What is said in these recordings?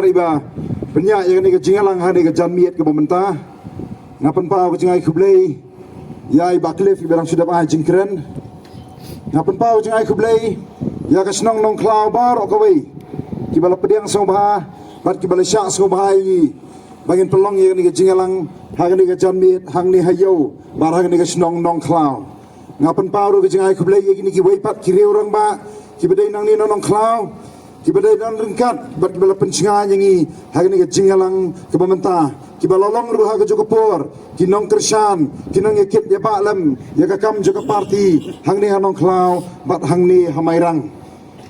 riba banyak yang ni ke jingalang hani ke jamiat ke pemerintah ngapan pau ke jingai kublai yai baklif ibarang sudah ah jingkren ngapan pau jingai kublai ya ke senong nong klau bar okawai kibala pediang sobha bat kibala syak sobha ini bangin pelong yang ni ke jingalang hang ni ke jamiat hang ni hayo bar hang ni ke senong nong klau ngapan pau ke jingai kublai ini ki waipat kiri orang ba kibadai nang ni nong klau kibadai dan rengkat bat kibala pencingan yangi hang ni ke jingalang ke pemerintah kibala long ruha ke jokopor kinong kersan kinong yakit ya balam ya kakam joka parti hang ni hanong klau bat hang ni hamairang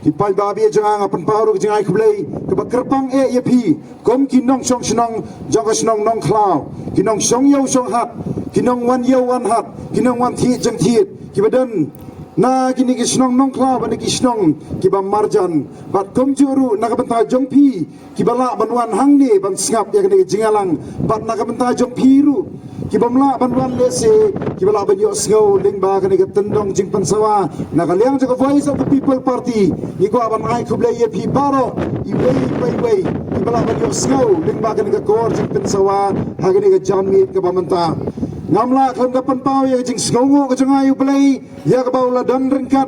kipai babi jangan apan paru ke jangai kublai ke bakerpang yapi kom kinong song senong janga senong nong klau kinong song yo song hat kinong wan yo wan hat kinong wan thi jang thi kibadan na kini kisnong nong klau bani kisnong kiba marjan bat kom juru nakabenta jongpi kibala banwan hangni ban sngap ya kini jingalang bat nakabenta jongpi ru kibamla banwan lese kibala banyo sngau lingba kini tendong jingpan sawa nakaliang jaga voice of the people party iko aban ai kublai ye pi baro iwei kibala banyo sngau lingba kini kor jingpan sawa hagini jamit ke pamenta ngamla kan dapan pau ya jing sngongo ke janga yu play ya ke baula dan rengkat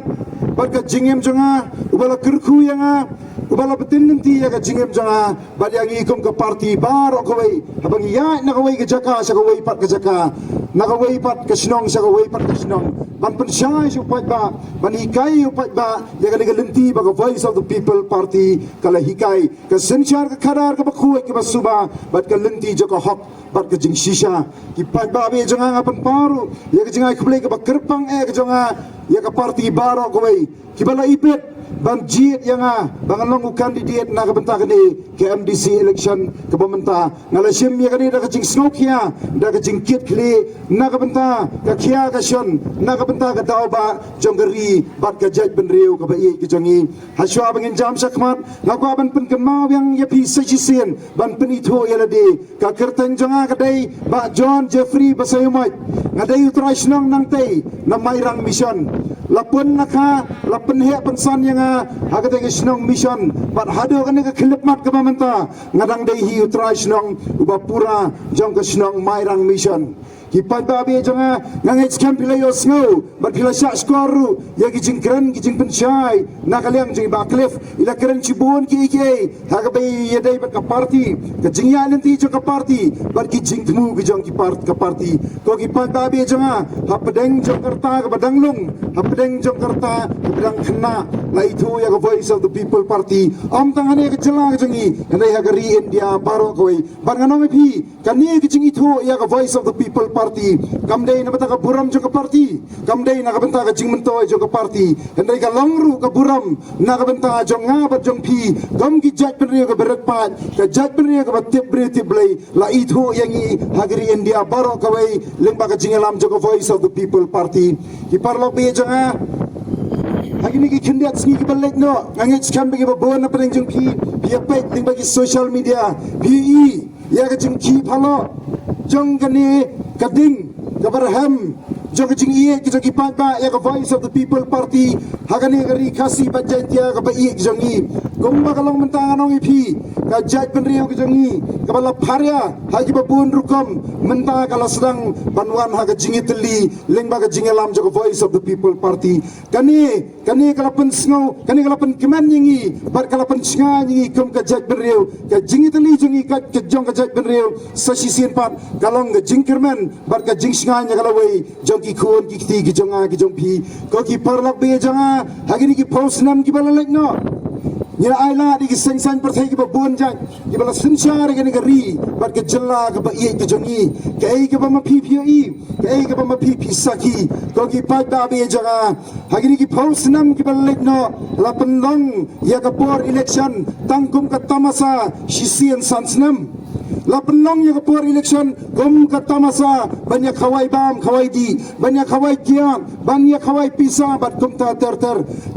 bat ke jingem janga ubala kerku yang ubala betin nanti ya ke jingem janga bat yang ikum ke parti baro kawai abang ya nak kawai ke jaka sa kawai pat ke jaka nak kawai pat ke snong sa kawai pat ke snong ban pensyai su pat ba ban hikai pat ba ya ke lenti ba ke voice of the people party kala hikai ke senchar ke kadar ke bakuai ke basuba bat ke lenti jaka hok bat ke jing shisha ki pat ba be janga ngapan paru ya ke jingai kublai ke bakerpang ke janga ya ke parti baro kawai ki bala ipet ban jit yang bangan long kandidat na kebentak ni ke MDC election ke pemerintah ngalasim ya kani da ke jing snokia da ke jing kit kli na kebentak ke kia ke shon na kebentak ke tauba jonggeri bat ke jaj benriu ke bai ke jongi haswa bangin jam sakmat ngaku ban pen kemau yang ya pi sajisen ban pen itu ya lade ka kerten jonga kadai ba John Jeffrey basayumai ngadai utrais nang nang tei na mairang mission lapun naka lapun he pensan yang agak senang mission bat hado kan ke kelipmat ke pemerintah ngadang dai hi utrai senang ubapura jong ke senang mairang mission kipat babi janga ngangai scam pilai osngau bat kila syak skoru ya kijing keren kijing pensyai nakaliang jing baklif ila keren cibun ki haga bai ya dai bat ka parti ke jingya nanti jo ka parti bat kijing temu kijong ki parti ko kipat babi janga hapedeng Jakarta ke badanglung hapedeng Jakarta ke badang kena la itu ya ka voice of the people party am tangane ke jela ke jangi andai haga ri India baro koi ban nganong pi kani kijing itu ya ka voice of the people party kamdai na bata ka buram jo ka party kamdai na ka benta ka jing mentoy jo ka party andai ka longru ka buram na ka benta jo ngabat jong pi gam ki jaj penrio ka berat pat ka jaj penrio ka batip briti blai la itu yangi hagri India baro kawai lengba ka jingalam jo ka voice of the people party ki parlo be janga hagini ki kindiat singi ki balek no ngangit scam bagi babon na peneng jong pi pet lengba ki social media pi ya ka jing ki phalo jong kani kading kabarham jong jing iye ki jogi pa ya ka voice of the people party hagani gari kasi bajantia ka bai jongi gomba kalong mentangan ong ipi ka jaj penriu ki jongi ka bala pharya hagi babun rukom menta kala sedang banwan haga jingi teli lengba ka jingelam jo voice of the people party kani kala pen sngo kani kala pen keman yingi bar kala pen snga yingi kom ka jaj penriu ka jingi teli jongi ka jong ka jaj penriu sasisien pat kalong ka jingkerman bar ka jing snga nya kala wei jong ki khon ki ti ki jonga ki jong pi ko ki parlok be janga hagini ki posnam ki bala lek no nya aila di ki sengsan perthai ki babon jang ki bala sensyar ki negeri bat ke jella ke bai ki jongi ke ai ke bama PPE ke ai ke bama PP saki ko ki pada be janga hagini ki posnam ki bala lek no la penlong ya ka por election tangkum ka tamasa sisian sansnam la penlong ya kapur election gom kata masa banyak kawai bam kawai di banyak kawai kiam banyak kawai pisa bat kum ta ter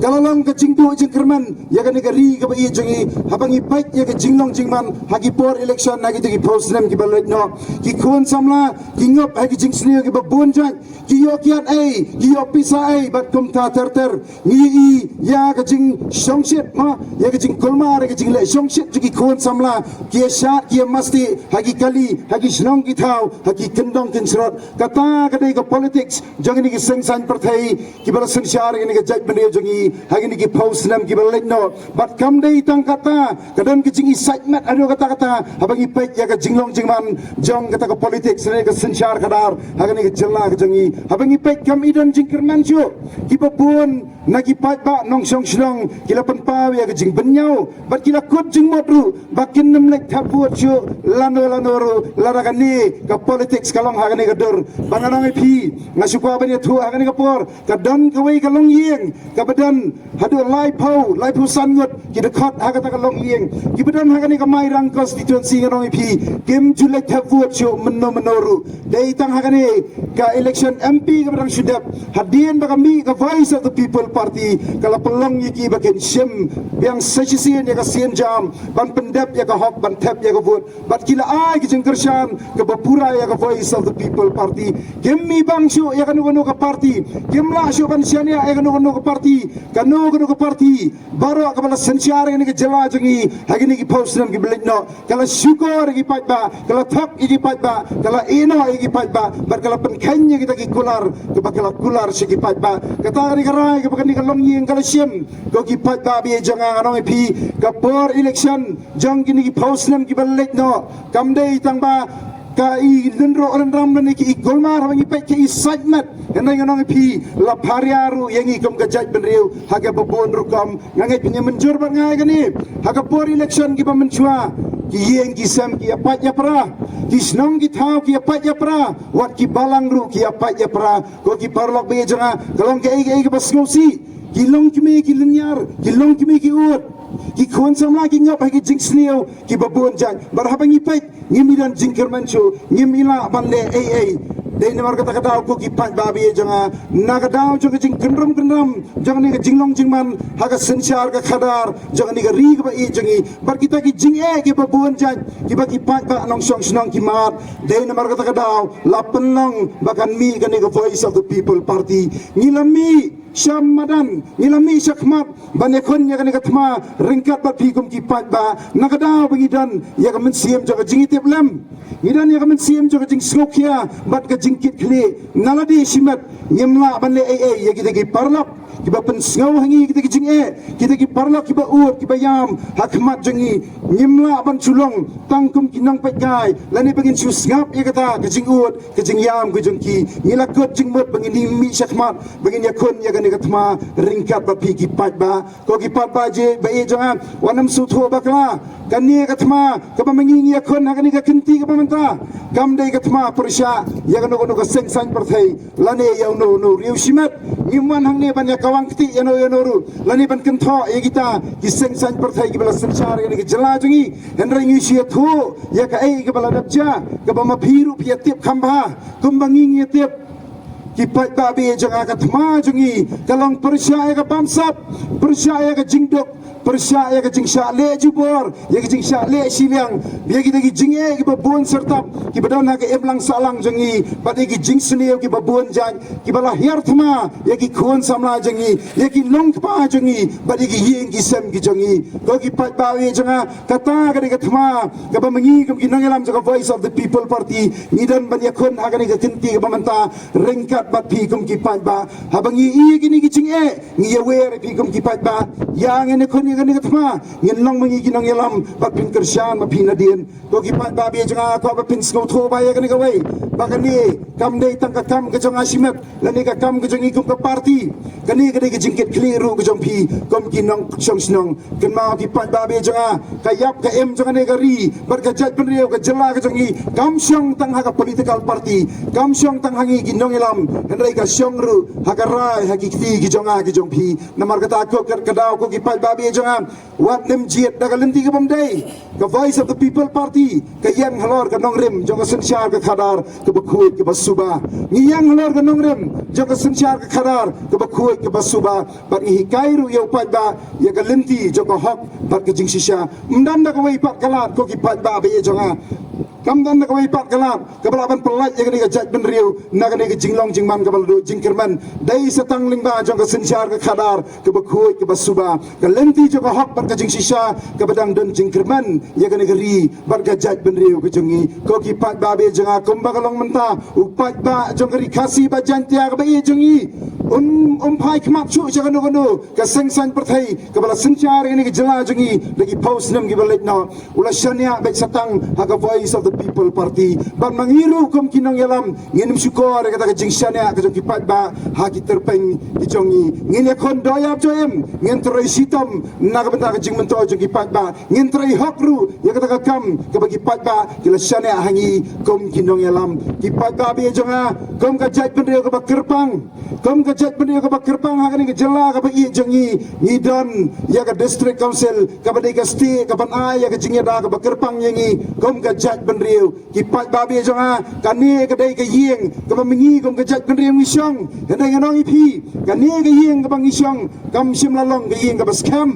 kalau long ke jingdu jingkerman ya kan negeri ke bai jengi habangi baik ya ke jinglong jingman hagi por election hagi tu ki posnem ki balet no ki kun samla ki ngop hagi jing sni ki babun jang ki yo kiat ai ki yo pisa ai bat kum ta ter ni ya ke jing shongshit ma ya ke jing kulma ke jing le shongshit ki kun samla ki shat ki masti hagi kali hagi snong ki thau hagi kendong kin srot kata kadai ke politics jangan ni ki sengsan partai ki bala sengsyar ni ke jaj bende jangi hagi ni ki posnem ki bala no bat kam dei tang kata kadang ki jing excitement ado kata habangi pek ya ke jinglong jingman jong kata ke politics ni ke sengsyar kadar hagi ni ke jela ke jangi habangi pek kam idan jingkerman chu ki babun nagi pat ba nong song shlong kila panpaw ya ke jing benyau bat kila kut jing modru bakin nemlek thabuat chu lano laragan ni ka politics kalong hagani ka dur banganang ipi ngasupa bani thu hagani ka por ka dan ka wei ka long yeng ka badan hadu lai pau sangut ki dekat hagata ka long yeng ki badan hagani ka mai rang constituency nganong ipi kim julek thabuat chu menoru dei tang hagani ka election MP ka barang sudap hadian ba kami ka voice of the people party kala pelong yiki bakin sim yang sesisian ya ka sien jam ban pendap ya ka hok ban tap ya ka vote bat kila ai ki jengkershan ke bapura ya ka voice of the people party kemi bangsu ya ka nugo ka party kemla syo ban siania ya ka nugo ka party kanu ka party baro ka bala sensiar ni ka jela jangi hagini ki postam ki belikno kala syukur ki patba kala thap ki patba kala ino ki patba bar kala penkanya kita ki kular ke bakala kular si ki patba kata ni karai ke bakani kalong yeng kala sim ko ki patba bi jangan anong pi ka por election jang kini ki postam ki belikno kamdei tangba ka I lendro rendram dan ki golmar hangi pe ki excitement enai nganong pi la phariaru yangi kom ka jaj benriu haga babon rukam ngangai pinya menjur ban ngai kani haga por election ki pamenchua ki yeng ki sam ki apat ya pra ki snong ki thau ki apat ya pra wat ki balang ru ki apat ya pra ko ki parlok be janga kalong ke ai ke basngosi ki long ki me ki linyar ki long ki me ki ut ki kon samla ki ngop hagi jing sneo ki babon jang barhabangi pek ngimidan jingkerman chu ngimila banle ai dei namar kata ko ki pat babi janga nagadao jong jing kendram jangan ni jinglong jingman haga sensyar ka khadar jangan ni ri ba I jangi bar kita ki jing ki babon jang ki ba ki pat ba nong song snong ki mat dei namar kata la penong bakan mi kan ni voice of the people party ngilami Syamadan ngilami syakmat banekon ya kan katma ringkat bat pikum ki pat ba nagadao bangidan ya kan siam jaga jingitip lam ngidan ya kan siam jaga jing slokia bat ka jingkit kle naladi simat nyemla banle ai ya kita ki parlap kiba pen ngau hangi kita ki jing kita ki parlap kiba ut kiba yam hakmat jangi nyemla ban sulong tangkum kinang pegai lani bangin sus ngap ya kata ka jing ut ka jing yam ku jengki ngilakot jing mot bangin mi syakmat bangin yakon ya kan katma ringkat ba pi ki pat ba ko ki pat ba je ba e jangan wanam su tho bakla kani katma ka ba mangingi yakon hakani ka kinti ka pamanta kam dei katma persya ya kan no ka seng sang parthai lane ya no riu simat ngimwan hang ne ban ya kawang kti ya no ru lani ban kin tho ya kita ki seng sang parthai ki bala sansar ni ki jala jungi henra ngi sia tho ya ka ai ka bala dabja ka ba ma phiru pia tip khamba kumbangi ngi tip ki pat babi jangan katma jungi kalong persya ka pamsap persya ka jingdok persya ka jingsha le jubor ya ka jingsha le siliang biar kita ki jinge ki babon sertap ki badon ka emlang salang jungi pati ki jingsne ki babon jang ki bala hiar thma ya ki khon samla jungi ya ki long pa jungi pati ki yeng ki sem ki jungi ko ki pat babi jangan kata ka ka thma ka ba mangi ki nangelam jaga voice of the people party nidan ban yakon agani ka tinti ka pamanta ringkat bat pi kum ki pat ba habangi I gini ki jinge ngi yawer pi kum ki pat ba yang ene kon gani katma ngin long mangi ki nangelam bat pin kersyan ma pi nadien ko ki pat ba bi janga ko ba pin sko tho ba ya gani ka wei bakani kam dei tang ka kam ke jong asimet lani ka kam ke jong ikum ka parti kani ka dei ke jingkit kliru ke jong pi kom kinong song snong ken ma ki pat ba be jonga ka yap ka em jonga ne ka ri bar ka jat pen riu ka jela ke jong i kam syong tang ha ka political party kam syong tang hangi ginong ilam henrai ka syong ru ha ka rai ha ki ti ki jonga ki jong pi namar ka ta ko ka daw ko ki pat ba be jonga wat nem jiet da ka lenti ka bom dei ka voice of the people party ka yang halor ka nong rim jonga sensyar ka khadar ka bakhuit ka basuba ni yang halor ka nong rim jonga sensyar ka khadar ka bakhuit ka basuba bat ni kairu yo pat ba ya ka lenti jonga hok bat ka jing sisha mdam da ka wei pat kalat ko ki pat ba be jonga kam dan ka wei pat kalat ka balaban pelaj ya ka jat ben riu na ka jinglong jingman ka baldo jingkerman dai satang lingba jonga sensyar ka khadar ka bakhuit ka basuba ka lenti jonga hok bat ka jing sisha ka badang don jingkerman ya ka ri bat ka jat ben riu ka jongi ko ki pat ba be jonga kumba kalong menta upat ba jonga ri khasi ba jantia ka be jongi pai kemat cu jangan nunggu ke sengsan pertai kepala sencar ini ke jela jengi lagi post nem gibalit no ulah syania baik satang haga voice of the people party ban mangiru kum kinong yalam ngin syukur kata ke jing syania ke jong kipat ba haki terpeng di jongi ngin yakon doyap joem ngin terai sitom naga bentar ke jing mento jong kipat ba ngin terai hakru ya kata ke kam ke bagi kipat ba kila syania hangi kum kinong yalam kipat ba be jonga kum ka jat pendeu ke kerpang kum ka jat pendeu ke kerpang haga ni ke jela ke bagi jengi ngidon ya ke district council ke bagi ke state ke ban ai ya ke jingi da ke kerpang yengi kum ka jat pendeu kipat ba be jonga kani ke dai ke yeng ke mengi kum ka jat pendeu ngisong henai nganong ipi kani ke yeng ke bang ngisong kam sim lalong ke yeng ke bascam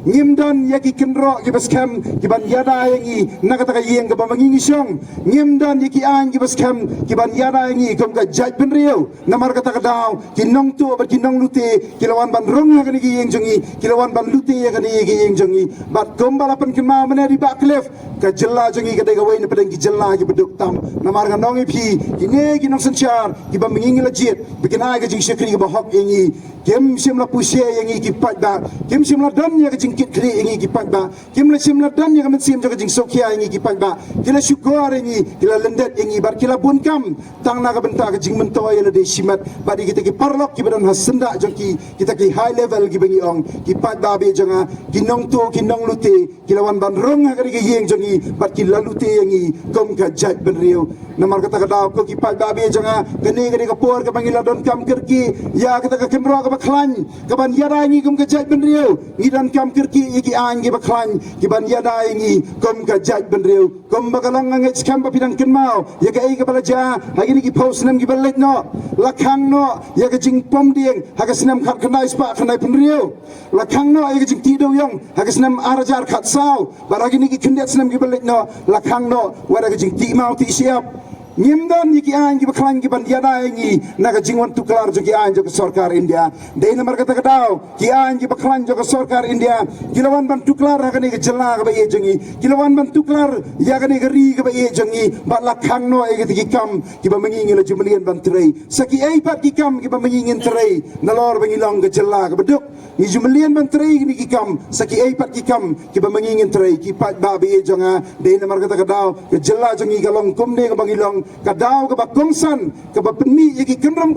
ngimdan ya ki kenro ki bascam ki ban yada yengi nakata ka yeng ke bang ngisong ngimdan ya ki an ki bascam ki ban yada yengi kum ka jat pendeu namar kata ka daw kinong tu ba kinong lute kilawan ban rong ya kani ki yeng jongi kilawan ban lute ya kani ki yeng jongi bat kum balapan kin ma mena di baklef ka jella jongi ka dai ka wain pedang ki jella ki beduk tam namar ka nong ipi kine ki nong senchar ki ba mengingi lajit bikin ai ka jing syakri ka ba hok yengi kem sim la pusia yengi ki pat ba kem sim la dan ya ka jing kit kri yengi ki pat ba kem la sim la dan ya ka sim ka jing sokia yengi ki pat ba kila syukur yengi kila lendet yengi bar kila bun kam tang na ka benta ka jing mento ya de simat ba di kita ki parlok ki badan hasenda jongki kita ki high level ki bengi ong ki pat ba be jonga kinong to kinong lute kilawan ban rong ka ki yeng jongi bat ki la lute yengi kom ka jat ben riu namar kata ka daw ko ki pat ba be jonga kani ka por ka bangila don kam kirki ya kita ka kemro ka baklan ka ban yada ngi kom ka jat ben riu ngi don kam kirki ki an gi baklan ki ban yada ngi kom ka jat ben riu kom bakalong ngi skam pa pidang kenmau ya ka ai ka balaja hagi ni ki post nam gi balit no lakhang no ya ka jing pom dieng haga senam khat khanai spa khanai penriu lakhang no ya ka jing tido yong haga senam arajar khat sau baragi ni ki kendet senam gi balit no lakhang no wara ka jing ti mau ti siap ngimdan yiki an gi baklang gi ban yada ngi naga jingwan tuklar jo ki an jo sarkar India dei namar kata kadaw ki an gi baklang jo sarkar India kilawan ban tuklar haga ni jela ga baye jongi kilawan ban tuklar ya ga ni ri ga baye jongi ba lakhang no e gi kam ki ba mengi la jumlian ban trei saki ai pat ki kam ki ba mengi ngin trei nalor bangi long ga jela ga beduk ni jumlian ban trei ni ki kam saki ai pat ki kam ki ba mengi ngin trei ki pat ba baye jonga dei namar kata kadaw ga jela jongi ga long kum ne ga bangi long kadau ke bakongsan ke bapeni yaki kenram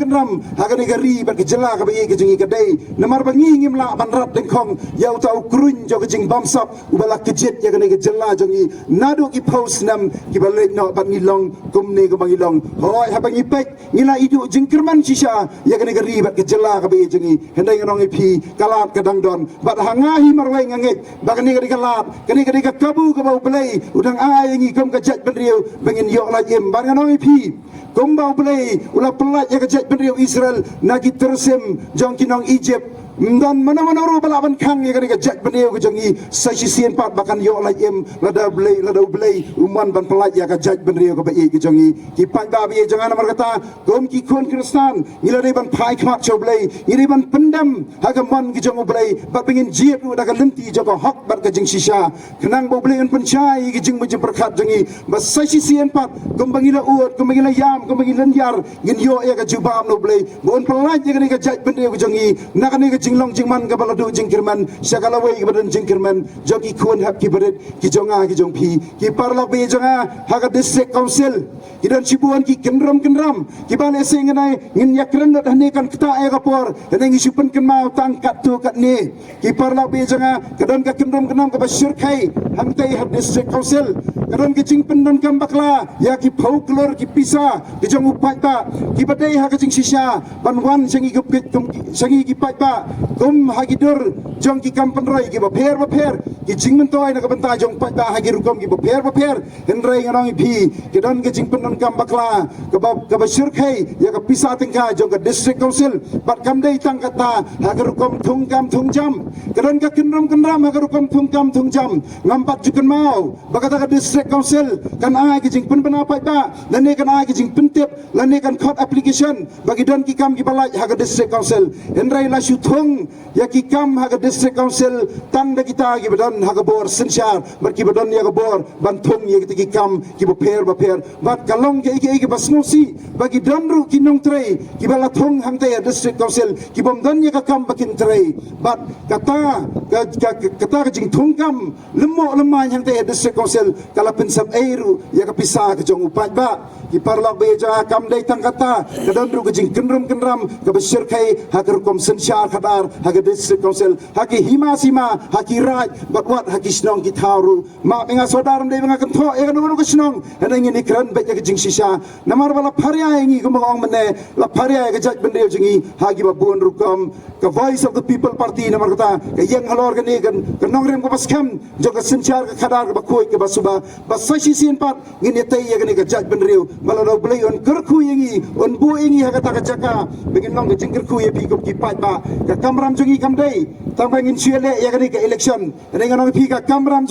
haga negari ban kejela ke bayi ke jengi kedai namar bangi ngim la ban rat dengkong yau tau kurun jo ke jing bamsap ubala kejet ya ke kejela jengi nadu ki post nam ki balik no ban ngilong kumne ke bangilong hoi ha bangi pek ngila idu jingkerman sisa ya ke negari ban kejela ke bayi jengi hendai nong ipi kalat kadang don bat hangahi marwai ngangit bak negari kalat kani kani kabu ke bau belai udang ai ngi kom ke jet benriu bangin yok la jem nong ipi kumbau belai ulah pelat ya kejat benriu Israel nagi tersim jong kinong Egypt dan mana-mana ru balaban kang ya kan kejat benriu ke jongi saisi sien pat bahkan yo la em lada belai uman ban pelat ya kejat benriu ke bai ke jongi ki pat ba bi jangan namar kata gom ki kon kristan ngila dei ban pai kmat cho belai ngiri ban pendam haga mon ki jong belai ba pengin jiep u daga lenti joko hok bat ke jing sisa kenang bo belai en pencai ki jing je perkat jongi ba saisi sien pat gom bangila uot gom bangila yam gom bangila yar ngin yo ya ke jubam no belai bon pelat ya kan kejat benriu ke jongi nak kan jinglong jingman ka baladu jingkirman syakalawai ka badan jingkirman joki kun hap ki badet ki jonga ki jongpi ki parlak be jonga haga district council ki dan sibuan ki kenram ki bale sengenai ngin yakren dat hane kan kita ay kapor dan ngi sipen kan mau tang kat tu kat ni ki parlak be jonga kadan ka kenram ka basyir kai hangtai hap district council kadan ki jingpen dan kam bakla ya ki phau klor ki pisa ki jong upai pa ki badai haga jing sisa banwan sengi gupit sengi ki pai pa kum hagidur jong ki kam penrai ki ba pher ki jingmen toy na ka banta jong pai pa hagi rukom ki ba pher henrai ngarang pi ki don ki jingpen dan kam bakla ka ba syir khai ya ka pisa tingka jong ka district council bat kam dei tang kata hagi rukom thung kam thung jam kadon ka kinram hagi rukom thung kam thung jam ngampat jukan mau bakata ka district council kan ai ki jingpen bana pai pa lane kan ai ki jingpen tip lane kan court application bagi don ki kam ki balai haga district council henrai la syuthung ya ki kam haga district council tang da kita ki badan haga bor sensyar bar ki badan ya ga bor banthung ya ki kam ki ba pher bat kalong ki basnusi bagi don ru ki nong trei ki bala thung hang te district council ki bom don ya ka kam bakin trei bat kata ka jing thung kam lemai hang te district council kala pensap airu ya ka pisah ka jong upai ba ki parlak be ja kam dei tang kata kadon ru ka jing kenram ka basyir khai hagar kom sensyar khadar haga district council haki hima sima haki raj batwat haki snong ki thauru ma menga sodaram dei menga kentho e kan ka snong ana ngi nikran be ka jing sisa namar bala pharia ngi gumong mane la pharia ka jaj bende jingi hagi ba buan rukom ka voice of the people party namar kata ka yang halor ka ni kan nongrem ko paskam jo ka sensyar ka khadar ka khoi ka basuba basai sin pat ngi ne tai ya ka jaj bende malalo blai on kerku yangi on bu ingi haga ta jaka begin long ke jingker ku ye pi ko ki pat ba ka kamram jungi kam dei tang bangin siele ya ka election dengan orang pi ka kamram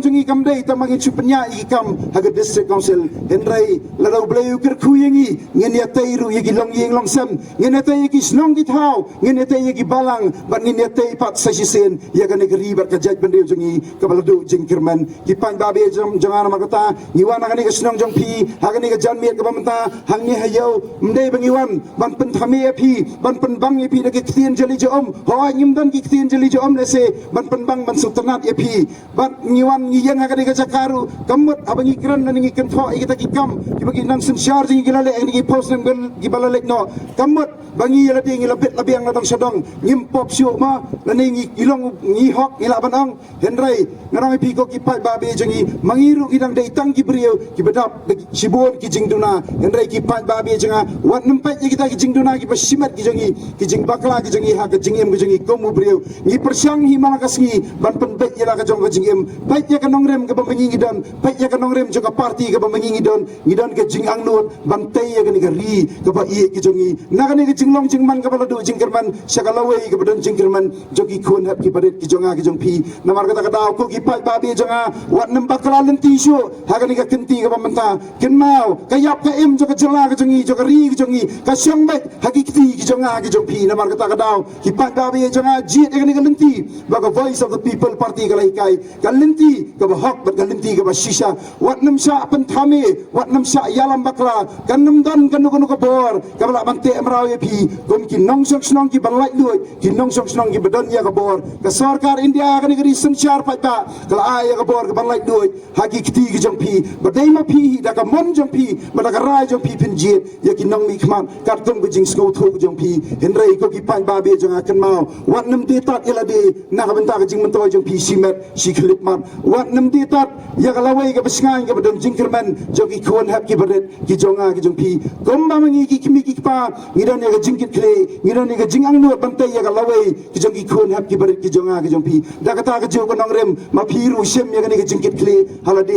jungi kam dei tang bangin supenya i kam haga district council henrai ladau blai kerku yangi ngin ya tai ru ye ki long yeng long sam ngin ya tai ki snong ki thau ngin ya tai ki balang ban ngin ya tai pat sasisen ya ka negeri bar ka jaj bende jungi ka baladu jingkerman ki pan ba be jangan makata ngiwan ka ni ka snong jong pi haga ni ka janmiet ka bamta hangni hayo mdei bangiwan ban pen thame pi ban pen bang pi na ki ktien jali jom ho nyimdan ki ktien jali jom lese ban pen bang ban sultanat pi ban ngiwan ngiyang haga ni ka jakaru kamut abangi kran na ngi kentho kita ki kam ki bagi nang sensyar jing gilale ngi post nang gi balalek no kamut bangi yala ding labet labiang ladang sadong ngimpop siu ma lani ngi ilong ngi hok ila banang henrai ngarang pi ko ki pai ba be jangi mangiru gidang dei tang ki brio ki bedap sibon ki jingduna henrai ki pai ba be janga wat nempat ye kita ki jingduna ki pasimat ki jangi ki jing bakla ki jangi ha ki jingem ki jangi komu brio ngi persyang hi malakas ngi ban pen bet yala ka jong ka jingem pai ye ka nongrem ka bambangi ngidon pai ye ka nongrem joka party ka bambangi ngidon ke jing angnut ban tai ye ka ni ka ri ka ba ye ki jangi na ka ni ka jinglong jingman ka baladu jingkerman syakalawai ka badan jingkerman joki khun hap ki badet ki jonga ki jong pi namar kata kata ko ki pai ba be janga wat nem bakla lenti syu ha ka ni ka kenti ka bamanta ken mau ka yap ka em joka jela ka jangi joka ri ki jangi ka syang bet hakikti ki jonga ki jong pi namar kata kata ki pai ba be janga jit ka ni ka lenti ba ka voice of the people party ka lai kai ka lenti ka ba hok bat ka lenti ka ba shisha wat nem sya pen thame wat nem sya yalam bakla kan nem dan kan nu ka bor ka bala bante amraw ye pi kom ki nong sok snong ki balai lui ki nong sok snong ki badan ya ka bor ka sarkar india ka ni ka ri sensyar pai ba kala ai ya ka bor ka balai lui hakikti ki jong pi badai ma pi da ka mon jong pi ba da ka rai jong pi pin jit ya ki nong mi khman ka tum ku jing sko tho jong pi henrai ko ki pai ba be jong akan mau wat nem de tat ila de na ka benta ka jing mentoi jong pi simet si klip man wat nem de tat ya ka lawai ka besngai ka badam jingkerman jong ki khon hap ki badet ki jonga ki jong pi kom ba mangi ki kimi ki pa ngidan ya ka jingkit kle ngidan ya ka jing ang nuat bantai ya ka lawai ki jong ki khon hap ki badet ki jonga ki jong pi da ka ta ka jo ko nong rem ma pi ru sem ya ka ni ka jingkit kle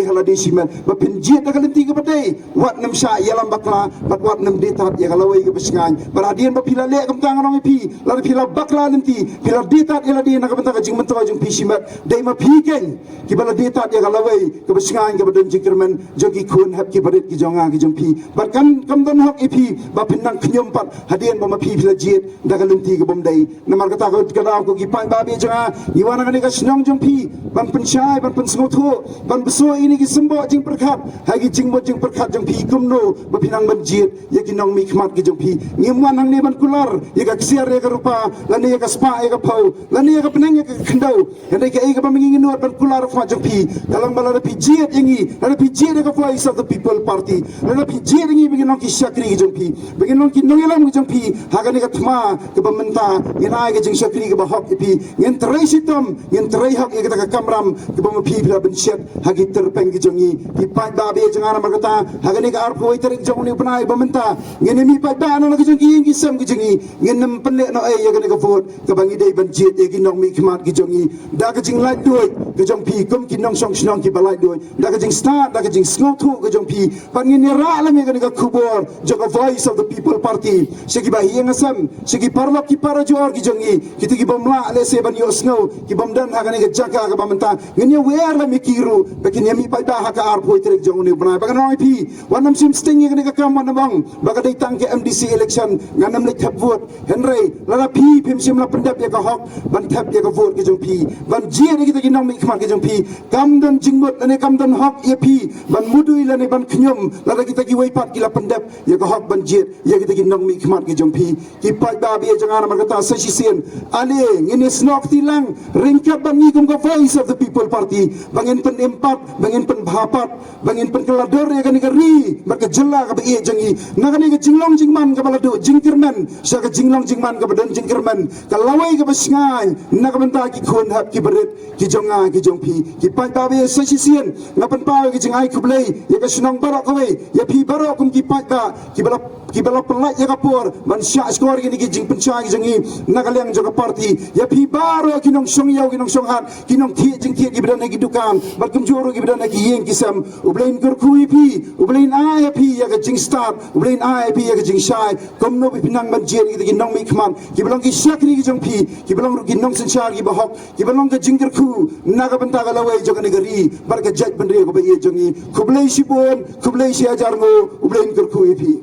halade simet ba pin jit da ka lenti ka badai wat nem sha ya lam bakla bat wat nem de tat ya ka lawai ka besngai paradian ba pila le kam tang nong pi la pila bakla lenti pila de tat ila de na ka benta ka jing mentoi jong pi simet dai ma pi ken kibala data dia galawai kebesingan kebadan jingkermen jogi kun hab kibarit ki jonga ki jongpi barkan kamdan hak ipi bapinang knyompat hadian bama pi pila jiet dagalunti ke bomdai namar kata ko kadaw ko ki pai babi jonga iwana kani ka snong jongpi ban pensyai ban pensngotho ban beso ini ki sembo jing perkhat hagi jingbo jing perkhat jongpi kumno bapinang ban jiet ya ki nong mi khmat ki jongpi ngimwan hang ne ban kular ya ka siar ya ka rupa lani ya ka spa ya ka phau lani ya ka penang ya ka khandau henai ka ai ka bamingin nuat ban kular khmat jongpi kalang bala pi jiet ingi la pi jiet ka voice of the people party la pi jiet ingi begin nong ki syakri ki jongpi begin nong ki nongelam ki jongpi hagani ka thma ke bamenta ngenai ke jing syakri ke bahok ipi ngen terai sitam ngen terai hak ya ka kamram ke bam pi bila ben syet hagi terpeng ki jongi ki pai ba be jangana markata hagani ka arpo iter ki jongni panai bamenta ngen mi pai ba no ki jongi ki sam ki jongi ngen nam penne no ai ya ka vote ke bangi dei ban jiet e ki nong mi khmat ki jongi da ka jing lai doi ke jong pi kum ki nong song snong ki balai doi da ka jing start da ka jing snothu ke jong pi pan ngen ra la me ka kubor joga voice of the people party segi ba hiang asam segi parlok ki para jor ki jongi kiti ki bomla le se ban yo snow ki bomdan ha ka jaka ka bamenta ngen ye wer la me kiru bekin yami pai da ha ka ar poi trek jong ni bana ba ka pi wanam sim sting ye ka kam wan bang ba ka dei tang ke MDC election nganam le thap vote henry la pi phim sim la pendap ye ka hok ban thap ye ka vote ki jong pi ban ji ni ki nong mi khmat ki jong pi kam dan jingbot ane kam dan hok ye pi ban mudui la ne ban khnyom la kita ki wai pat ki la pendap ye ka hok ban jiet ye kita ki nong mi khmat ki jong pi ki pai ba be jangan mar kata sa sisien ale ngene snok tilang ringkat ban ni kum ka voice of the people party bangin pen empat bangin pen bhapat bangin pen kelador ye kan ri mar ka jella ka be ye jangi na kan ke jinglong jingman ka balado jingkerman sa ka jinglong jingman ka badan jingkerman ka lawai ka basngai na ka benta ki khon hap ki berit ki jonga ki jongpi ki pai ba be sa sisien ngapan pa ki jingai kublai ye ka snong barok ka we ye pi barok kum ki pai ba ki bala pelak ya kapur ban syak skor gini ki jing pencai ki jangi nakaliang jaga parti ya pi baro ki nong song yau ki nong song hat ki nong thi jing thi ki bidan ki dukan bat kum joro ki bidan ki yeng kisam ublain kur kui pi ublain ai pi ya ka jing start ublain ai pi ya ka jing shai kum no bi pinang ban jien ki nong mi khman ki belong ki syak ni ki jong pi ki belong ki nong senchar ki bahok ki belong ka jing kur naga banta ka lawai jaga negeri bar ka jaj ban re ko be ye jangi kublai sibon kublai si ajar ngo ublain kur kui pi